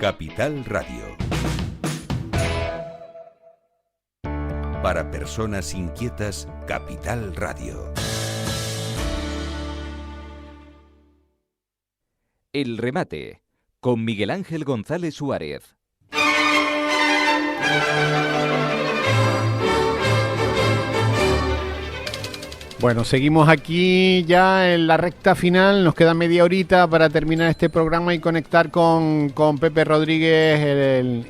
Capital Radio. Para personas inquietas, Capital Radio. El remate, con Miguel Ángel González Suárez. Bueno, seguimos aquí ya en la recta final, nos queda media horita para terminar este programa y conectar con Pepe Rodríguez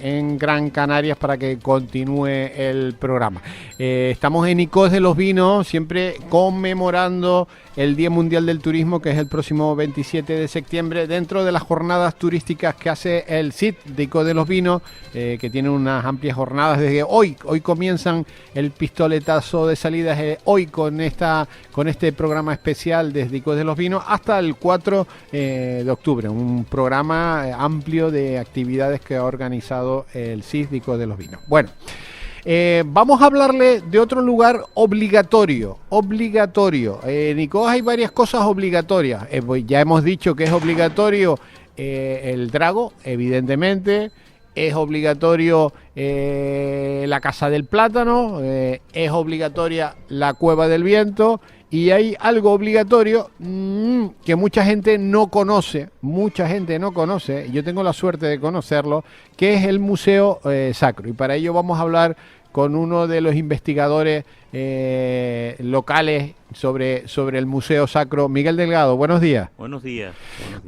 en Gran Canarias para que continúe el programa. Estamos en Icós de los Vinos, siempre conmemorando el Día Mundial del Turismo, que es el próximo 27 de septiembre, dentro de las jornadas turísticas que hace el CIT de Icós de los Vinos, que tiene unas amplias jornadas desde hoy. Hoy comienzan el pistoletazo de salidas, hoy con este programa especial desde Icós de los Vinos hasta el 4 de octubre, un programa amplio de actividades que ha organizado el CIT de Icós de los Vinos. Bueno, vamos a hablarle de otro lugar obligatorio. En Icós hay varias cosas obligatorias. Pues ya hemos dicho que es obligatorio el Drago, evidentemente. Es obligatorio la Casa del Plátano, es obligatoria la Cueva del Viento, y hay algo obligatorio que mucha gente no conoce, yo tengo la suerte de conocerlo, que es el Museo Sacro, y para ello vamos a hablar con uno de los investigadores locales sobre el Museo Sacro, Miguel Delgado. Buenos días. Buenos días.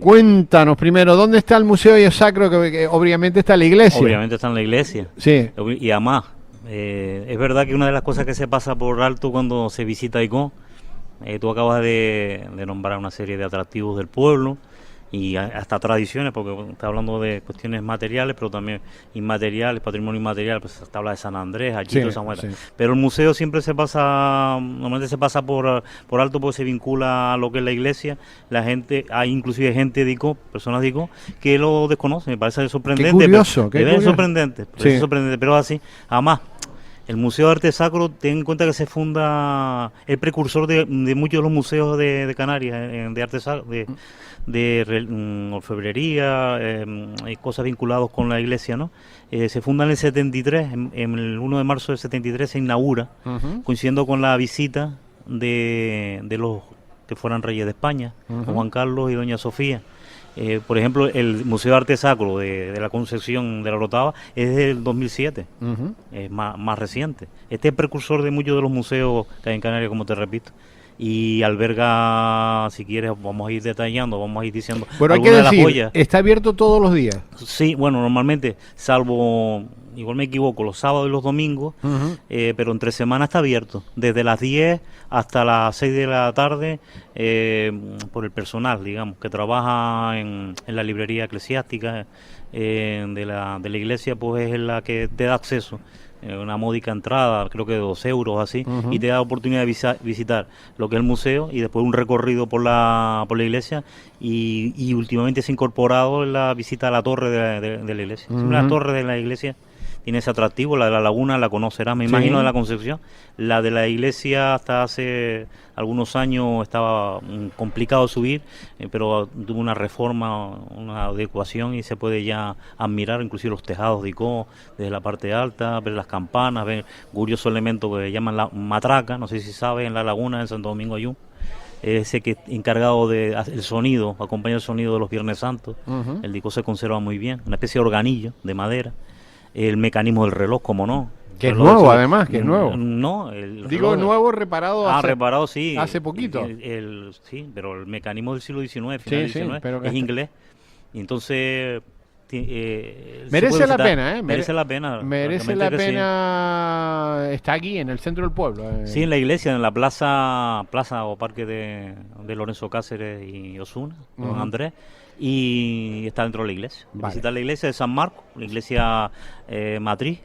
Cuéntanos primero, ¿dónde está el Museo Sacro? Que obviamente está en la iglesia. Obviamente está en la iglesia. Sí. Y además, es verdad que una de las cosas que se pasa por alto cuando se visita Icós, tú acabas de nombrar una serie de atractivos del pueblo y hasta tradiciones, porque está hablando de cuestiones materiales, pero también inmateriales, patrimonio inmaterial, pues se habla de San Andrés, Allito, San Juan. Sí. Pero el museo siempre normalmente se pasa por alto, porque se vincula a lo que es la iglesia. La gente, hay inclusive gente de Icós, personas de Icós, que lo desconocen. Me parece sorprendente. Qué curioso, sorprendente, pero así, además. El Museo de Arte Sacro, ten en cuenta que se funda el precursor de muchos de los museos de Canarias, de arte sacro, de orfebrería, y cosas vinculadas con la iglesia, ¿no? Se funda en el 73, en el 1 de marzo del 73 se inaugura, coincidiendo con la visita de los que fueran reyes de España, Juan Carlos y doña Sofía. Por ejemplo, el Museo de Arte Sacro de la Concepción de la Orotava es del 2007, es más reciente. Este es el precursor de muchos de los museos que hay en Canarias, como te repito. Y alberga, si quieres, vamos a ir detallando, vamos a ir diciendo bueno, algunas hay que de las decir, joyas. ¿Está abierto todos los días? Sí, bueno, normalmente, salvo, igual me equivoco, los sábados y los domingos, pero entre semanas está abierto, desde las 10 hasta las 6 de la tarde, por el personal, digamos, que trabaja en la librería eclesiástica de la iglesia, pues es la que te da acceso. Una módica entrada, creo que de 2 euros así, y te da la oportunidad de visitar lo que es el museo y después un recorrido por la iglesia, y últimamente se ha incorporado la visita a la torre de la iglesia. La torre de la iglesia tiene ese atractivo, la de la laguna la conocerás, me imagino, de la Concepción. La de la iglesia hasta hace algunos años estaba complicado subir, pero tuvo una reforma, una adecuación, y se puede ya admirar inclusive los tejados de Icós desde la parte alta, ver las campanas, ver curioso elemento que llaman la matraca, no sé si sabes, en la laguna en Santo Domingo hay ese que es encargado de el sonido, acompaña el sonido de los Viernes Santos. El de Icós se conserva muy bien, una especie de organillo de madera. El mecanismo del reloj, como no. Que es nuevo, además, que es nuevo. No, digo reloj, nuevo, reparado reparado, sí. Hace poquito. Sí, pero el mecanismo del siglo XIX, final del XIX, pero es inglés. Y entonces merece la pena, merece la pena. Merece la pena. Sí. Está aquí, en el centro del pueblo. Sí, en la iglesia, en la plaza o parque de Lorenzo Cáceres y Osuna, Don Andrés. Y está dentro de la iglesia. Visitar la iglesia de San Marcos, la iglesia matriz,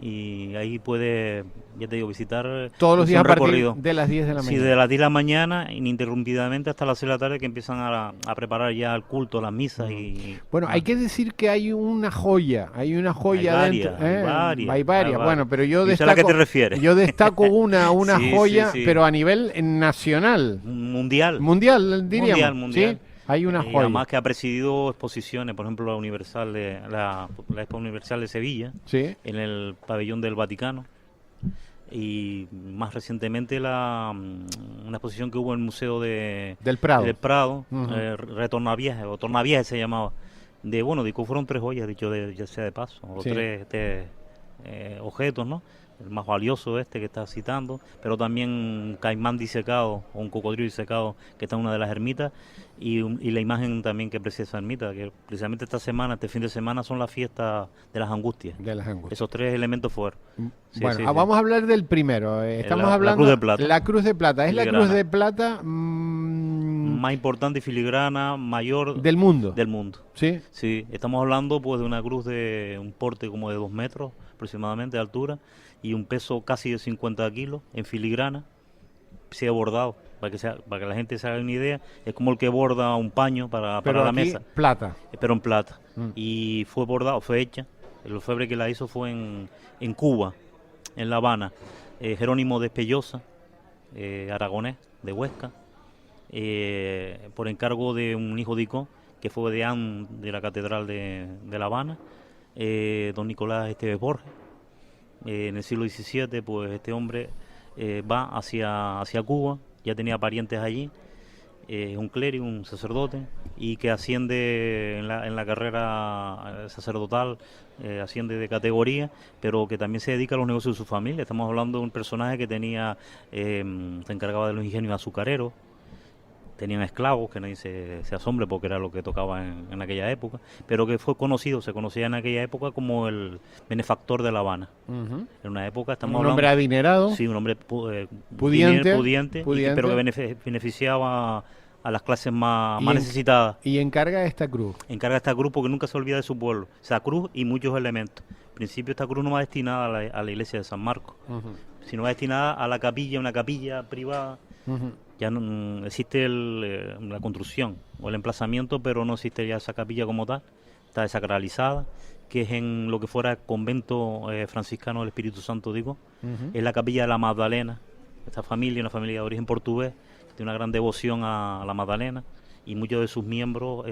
y ahí puede, ya te digo, visitar todos los días a partir de las 10 de la mañana. Sí, de las 10 de la mañana, ininterrumpidamente hasta las 6 de la tarde, que empiezan a preparar ya el culto, las misas. Bueno, hay que decir que hay una joya hay dentro. Hay varias. Bueno, pero yo destaco, ¿a qué te refieres? Yo destaco una sí, joya, sí. pero a nivel nacional. Mundial, diríamos. Mundial. ¿Sí? Hay una joya. Además que ha presidido exposiciones, por ejemplo, la Expo Universal de Sevilla, Sí. en el pabellón del Vaticano. Y más recientemente una exposición que hubo en el Museo Del Prado. Ujú. Retornavieja, o Tornavieja se llamaba. De que fueron 3 joyas, dicho ya sea de paso, o Sí. 3 objetos, ¿no? El más valioso que está citando, pero también un caimán disecado, o un cocodrilo disecado que está en una de las ermitas, y la imagen también que precede esa ermita, que precisamente este fin de semana, son las fiestas de las Angustias. De las Angustias. Esos 3 elementos fueron. Sí, Bueno, sí, vamos a hablar del primero. Estamos la hablando Cruz de Plata. La Cruz de Plata. Es la Filigrana. Cruz de Plata Más importante y filigrana mayor del mundo. del mundo. Sí. Sí, estamos hablando pues de una cruz de un porte como de 2 metros aproximadamente de altura y un peso casi de 50 kilos en filigrana, sí bordado, para que la gente se haga una idea. Es como el que borda un paño para Pero la aquí, mesa, plata. pero en plata. Mm. Y fue hecha, el orfebre que la hizo fue en Cuba, en La Habana, Jerónimo de Espellosa, aragonés, de Huesca, por encargo de un hijo de Icó, que fue deán de la Catedral de La Habana, don Nicolás Esteves Borges. En el siglo XVII, pues este hombre va hacia Cuba, ya tenía parientes allí, un clérigo, un sacerdote, y que asciende en la carrera sacerdotal, asciende de categoría, pero que también se dedica a los negocios de su familia. Estamos hablando de un personaje que se encargaba de los ingenios azucareros, tenían esclavos, que nadie se asombre porque era lo que tocaba en aquella época, pero que se conocía en aquella época como el benefactor de La Habana. Ujú. En una época Un hombre adinerado. Sí, un hombre Pudiente, pudiente, pudiente. pero que beneficiaba a las clases más Y necesitadas. Y encarga esta cruz. Encarga esta cruz porque nunca se olvida de su pueblo. Esa cruz y muchos elementos. En principio esta cruz no va destinada a la iglesia de San Marcos, Ujú. sino va destinada a la capilla, una capilla privada. Ujú. Ya no existe la construcción o el emplazamiento, pero no existe ya esa capilla como tal. Está desacralizada, que es en lo que fuera el convento franciscano del Espíritu Santo, digo. Ujú. Es la capilla de la Magdalena. Esta familia, una familia de origen portugués, tiene una gran devoción a la Magdalena, y muchos de sus miembros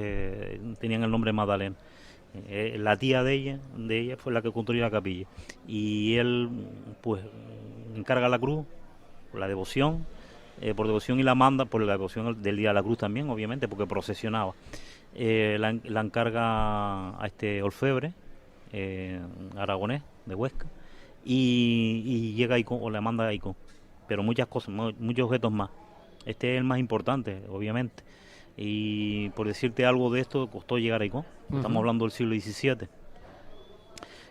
tenían el nombre Magdalena. La tía de ella fue la que construyó la capilla, y él pues encarga la cruz, la devoción, por devoción, y la manda por la devoción del Día de la Cruz también, obviamente, porque procesionaba. La encarga a este orfebre aragonés de Huesca, y llega a Icó, o la manda a Icó, pero muchas cosas, muchos objetos más. Este es el más importante, obviamente, y por decirte algo de esto, costó llegar a Icó. Estamos hablando del siglo XVII,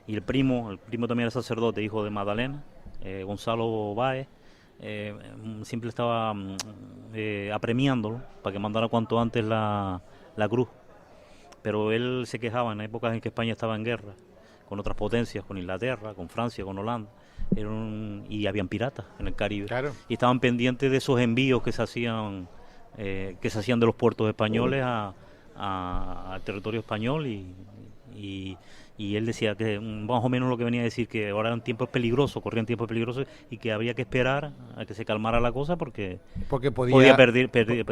y el primo también era sacerdote, hijo de Magdalena, Gonzalo Báez. Siempre estaba apremiándolo para que mandara cuanto antes la cruz, pero él se quejaba en épocas en que España estaba en guerra con otras potencias, con Inglaterra, con Francia, con Holanda, y habían piratas en el Caribe, Claro. y estaban pendientes de esos envíos que se hacían de los puertos españoles al territorio español, y él decía que más o menos lo que venía a decir, que ahora eran tiempos peligrosos, corrían tiempos peligrosos, y que había que esperar a que se calmara la cosa porque podía perder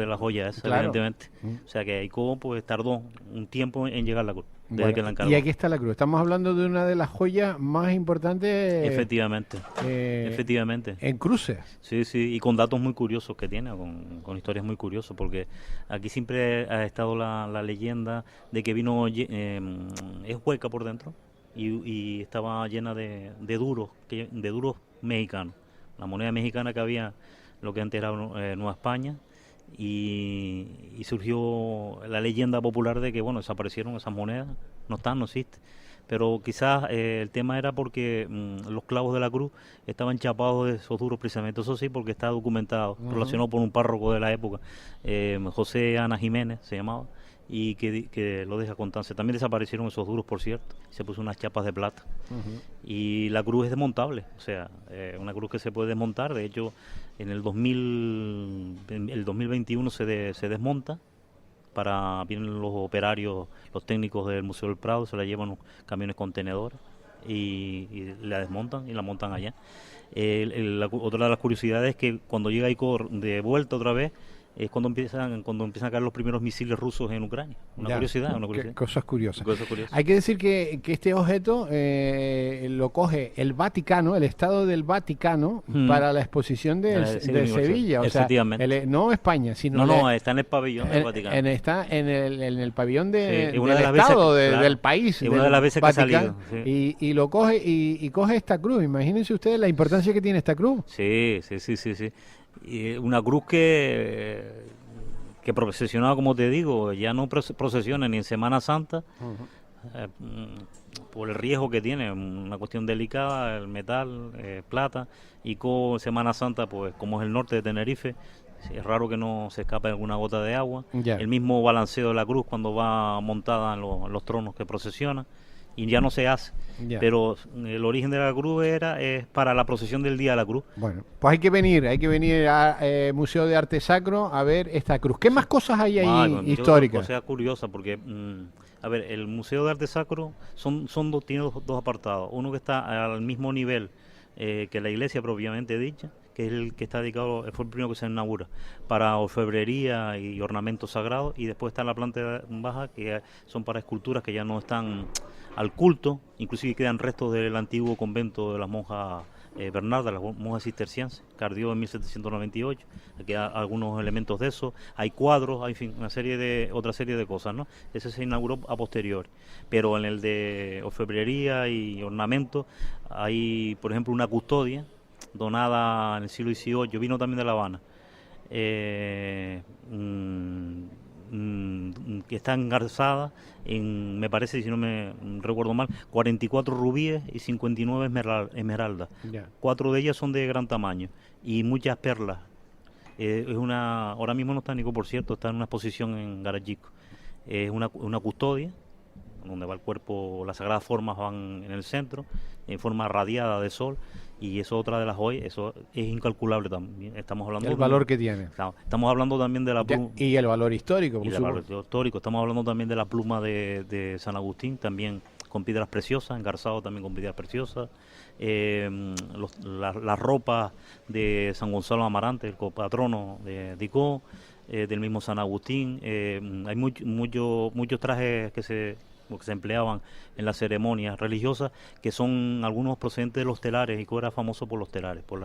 la joya esa, Claro. evidentemente. O sea que Icó pues tardó un tiempo en llegar la cruz, desde Bueno, que la encargó. y aquí está la cruz. Estamos hablando de una de las joyas más importantes Efectivamente, eh, efectivamente. en cruces. Sí, sí, y con datos muy curiosos que tiene, con historias muy curiosas, porque aquí siempre ha estado la leyenda de que vino, es hueca por dentro, y estaba llena de duros mexicanos, la moneda mexicana que había, lo que antes era Nueva España, y surgió la leyenda popular de que, bueno, desaparecieron esas monedas, no existen. Pero quizás el tema era porque los clavos de la cruz estaban chapados de esos duros precisamente. Eso sí, porque está documentado, relacionado por un párroco de la época, José Ana Jiménez se llamaba, y que lo deja constancia. También desaparecieron esos duros, por cierto, se puso unas chapas de plata. Y la cruz es desmontable, o sea, una cruz que se puede desmontar. De hecho, en el 2021 se desmonta. Vienen los operarios, los técnicos del Museo del Prado, se la llevan los camiones contenedores y la desmontan y la montan allá. Otra de las curiosidades es que cuando llega Icó de vuelta otra vez, es cuando empiezan a caer los primeros misiles rusos en Ucrania. Una curiosidad. Cosas curiosas. Cosas curiosas. Hay que decir que este objeto lo coge el Vaticano, el Estado del Vaticano, para la exposición de Sevilla. O sea, no España, sino... No, está en el pabellón del Vaticano. Está en el pabellón del Estado, del país. Es una de las veces Vaticano, que ha salido. Y lo coge y coge esta cruz. Imagínense ustedes la importancia que tiene esta cruz. Sí. Y una cruz que procesionaba, como te digo, ya no procesiona ni en Semana Santa, por el riesgo que tiene, una cuestión delicada, el metal, plata, y con Semana Santa, pues como es el norte de Tenerife, es raro que no se escape alguna gota de agua. El mismo balanceo de la cruz cuando va montada en los tronos que procesiona, y ya no se hace. Pero el origen de la cruz es para la procesión del Día de la Cruz. Bueno, pues hay que venir al Museo de Arte Sacro a ver esta cruz. ¿Qué más cosas hay ahí históricas? O sea, curiosa, porque, a ver, el Museo de Arte Sacro tiene dos apartados. Uno que está al mismo nivel que la iglesia propiamente dicha, que es el que está dedicado, fue el primero que se inaugura, para orfebrería y ornamentos sagrados, y después está la planta baja, que son para esculturas que ya no están al culto, inclusive quedan restos del antiguo convento de las monjas Bernardas, las monjas cistercienses, que ardió en 1798, aquí hay algunos elementos de eso, hay cuadros, hay, en fin, otra serie de cosas, ¿no? Ese se inauguró a posteriori, pero en el de orfebrería y ornamentos hay, por ejemplo, una custodia donada en el siglo XVIII, vino también de La Habana, que está engarzada en, me parece, si no me recuerdo mal, 44 rubíes y 59 esmeraldas. 4 de ellas son de gran tamaño y muchas perlas. Ahora mismo no está en Nico, por cierto, está en una exposición en Garachico. Es una custodia donde va el cuerpo, las sagradas formas van en el centro, en forma radiada de sol, y eso otra de las joyas, eso es incalculable también. Estamos hablando el valor que tiene. Estamos hablando también de la pluma. Y el valor histórico. Y el valor histórico. Estamos hablando también de la pluma de San Agustín, también con piedras preciosas, engarzado también con piedras preciosas. Las ropas de San Gonzalo Amarante, el copatrono de Icó, del mismo San Agustín. Hay muchos trajes que se empleaban en las ceremonias religiosas, que son algunos procedentes de los telares. Icó era famoso por los telares, por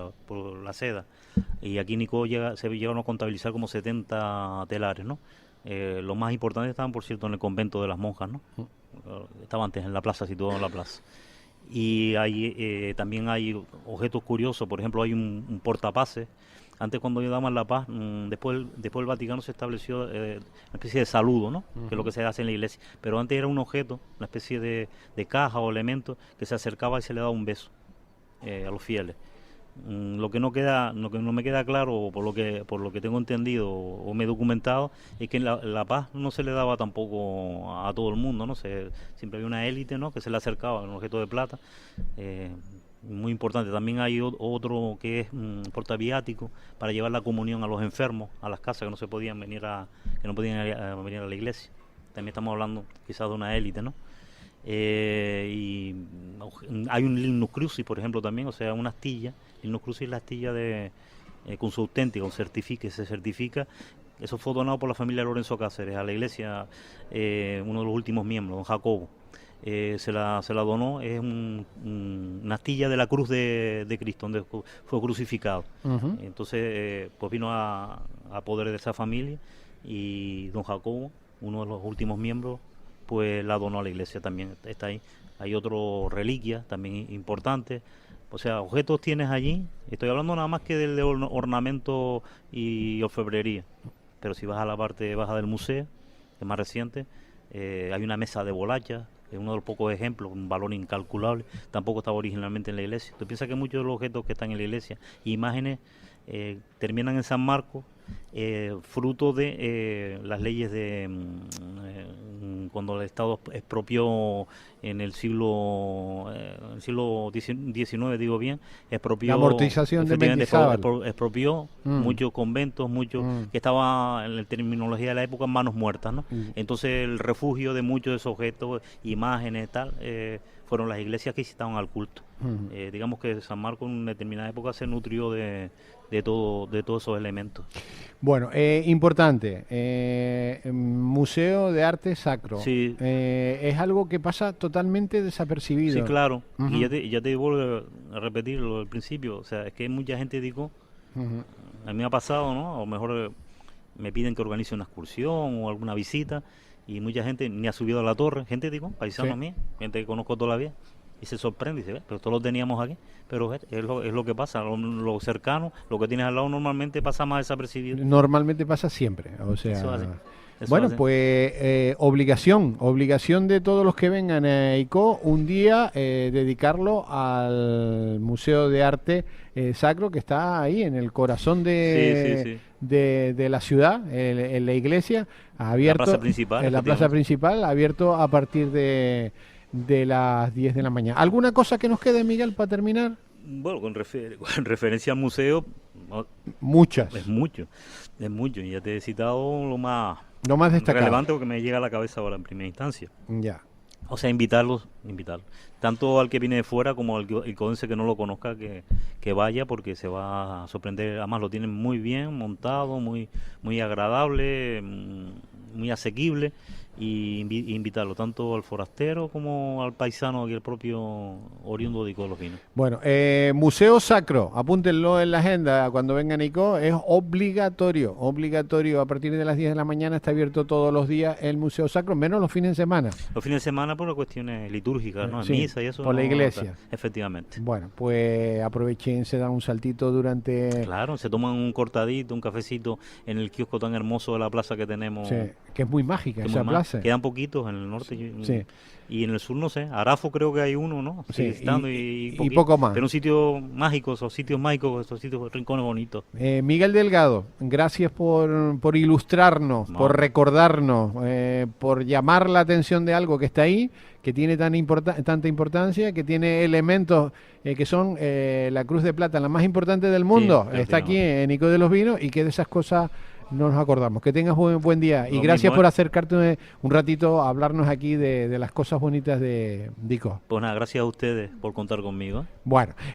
la seda, y aquí en Icó se llegaron a contabilizar como 70 telares, ¿no? Los más importantes estaban, por cierto, en el convento de las monjas, ¿no? Estaba antes en la plaza, situado en la plaza. Y también hay objetos curiosos, por ejemplo, hay un portapases. Antes, cuando daban la paz, después el Vaticano se estableció una especie de saludo, ¿no? Que es lo que se hace en la iglesia. Pero antes era un objeto, una especie de caja o elemento que se acercaba y se le daba un beso a los fieles. Lo que no me queda claro, por lo que tengo entendido o me he documentado, es que la paz no se le daba tampoco a todo el mundo, ¿no? Siempre había una élite, ¿no? Que se le acercaba un objeto de plata. Muy importante. También hay otro que es portaviático para llevar la comunión a los enfermos a las casas que no podían venir a la iglesia. También estamos hablando quizás de una élite, ¿no? Y hay un Lignus Crucis, por ejemplo, también, o sea, una astilla. Lignus Crucis es la astilla con su auténtica, se certifica. Eso fue donado por la familia Lorenzo Cáceres a la iglesia, uno de los últimos miembros, don Jacobo. Se la donó, es una astilla de la cruz de Cristo, donde fue crucificado. Entonces, pues vino a poder de esa familia, y don Jacobo, uno de los últimos miembros, pues la donó a la iglesia también, está ahí. Hay otro reliquia también importante. O sea, objetos tienes allí. Estoy hablando nada más que del de ornamento y orfebrería. Pero si vas a la parte baja del museo, que es más reciente, hay una mesa de bolachas, es uno de los pocos ejemplos, un valor incalculable. Tampoco estaba originalmente en la iglesia. Tú piensas que muchos de los objetos que están en la iglesia, imágenes, terminan en San Marcos, fruto de las leyes de cuando el Estado expropió en el siglo XIX, digo bien, expropió la amortización de Mendizábal, expropió muchos conventos, que estaban en la terminología de la época en manos muertas, ¿no? Entonces el refugio de muchos de esos objetos, imágenes, tal, fueron las iglesias que incitaban al culto. Digamos que San Marcos en una determinada época se nutrió de de todos esos elementos. Bueno, importante, Museo de Arte Sacro. Sí. Es algo que pasa totalmente desapercibido. Sí, claro. Ujú. Y ya te vuelvo a repetir lo del principio. O sea, es que mucha gente dijo, Ujú. a mí me ha pasado, ¿no? A lo mejor me piden que organice una excursión o alguna visita y mucha gente ni ha subido a la torre. Gente, digo, paisano Sí. a mí, gente que conozco toda la vida. Y se sorprende y dice, "Ve, pero esto lo teníamos aquí". Pero es lo que pasa, lo cercano, lo que tienes al lado normalmente pasa más desapercibido. Normalmente pasa siempre, o sea... Eso hace. Eso Bueno, hace. pues obligación de todos los que vengan a ICO, un día dedicarlo al Museo de Arte Sacro, que está ahí en el corazón Sí, sí, sí. de la ciudad, en la iglesia, abierto, plaza principal, en la plaza efectivamente. principal, abierto a partir de las 10 de la mañana. ¿Alguna cosa que nos quede, Miguel, para terminar? Bueno, con referencia al museo, no, Muchas, es mucho. Y ya te he citado lo más lo más destacado. relevante que me llega a la cabeza ahora en primera instancia. Ya. O sea, invitarlos. Tanto al que viene de fuera como al icodense que no lo conozca, que vaya, porque se va a sorprender. Además lo tienen muy bien montado, muy agradable, muy asequible. Y invitarlo tanto al forastero como al paisano y el propio oriundo de Ico de los Vinos. Bueno, Museo Sacro, apúntenlo en la agenda cuando vengan a ICO, es obligatorio a partir de las 10 de la mañana, está abierto todos los días el Museo Sacro, menos los fines de semana. Los fines de semana por cuestiones litúrgicas, ¿no? En Sí, misa y eso. por la no, iglesia. Efectivamente. Bueno, pues aprovechen, se dan un saltito durante... Claro, se toman un cortadito, un cafecito en el kiosco tan hermoso de la plaza que tenemos. Sí, que es muy mágica que esa muy mal. plaza. Quedan poquitos en el norte Sí. y en el sur no sé. Arafo creo que hay uno, ¿no? Sí, Sigue estando y poquito. poco más. Pero un sitio mágico, esos sitios mágicos, esos sitios rincones bonitos. Miguel Delgado, gracias por ilustrarnos, No. por recordarnos, por llamar la atención de algo que está ahí, que tiene tanta importancia, que tiene elementos que son la Cruz de Plata, la más importante del mundo, Sí, está aquí en Ico de los Vinos, y que de esas cosas no nos acordamos. Que tengas buen día y Lo gracias mismo, por acercarte un ratito a hablarnos aquí de las cosas bonitas de Ico. Pues nada, gracias a ustedes por contar conmigo. Bueno.